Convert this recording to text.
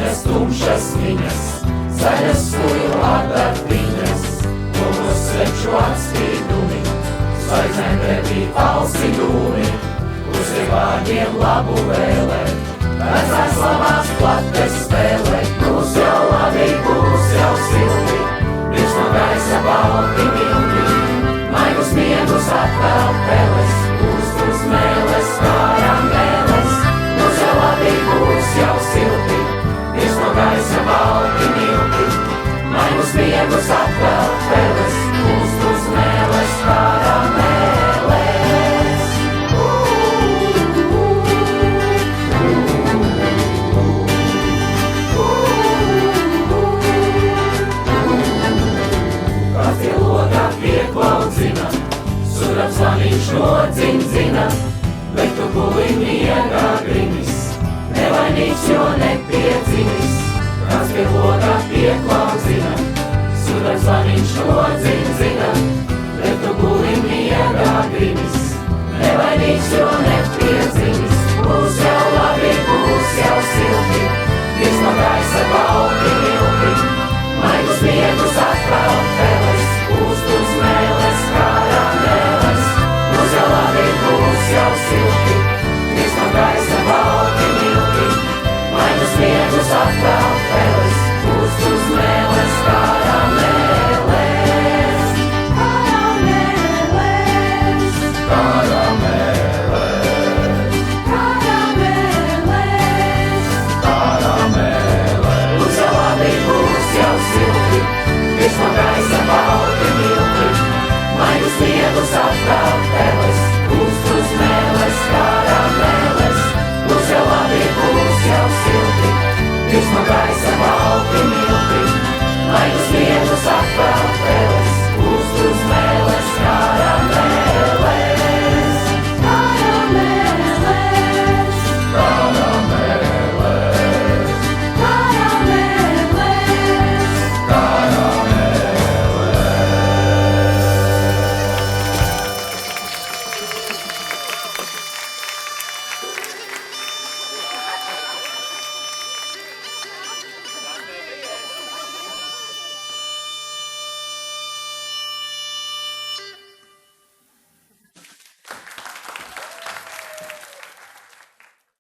Viņas tumšas miņas, zaļas skuju adartiņas, lomos sveču atspīdumi, zvaigznēm pretī falsi dūmi, uz vārdiem labu vēlē, vecās labās plates spēlē, būs jau labi, būs jau silti, virs no gaisa balti milti, maigus miegus atvēl peles, uz mēles karamēles, būs jau labi, būs jau silti, virs no gaisa balti milti, maigus miegus atvēl peles, uz mēles karamēles. Sudrabs laniņš nodzindzina, bet tu guli miegā grimis, nevainīgs, jo nepiedzimis, kāds pie loga pieklaudzina. Sudrabs laniņš nodzindzina, bet tu guli miegā grimis, nevainīgs, jo nepiedzimis, būs jau labi, būs jau silti, virs no gaisa balti milti, maigus miegus atvēl peles, uz mēles karamēles, būs jau labi, būs jau silti, virs no gaisa balti milti, maigus miegus atvēl peles, uz mēles karamēles. Būs jau labi, būs jau silti, virs no gaisa balti milti, maigus miegus atvēl peles, uz mēles karamēles. Būs jau labi, būs jau silti, virs no gaisa balti milti, maigus miegus atvēl peles.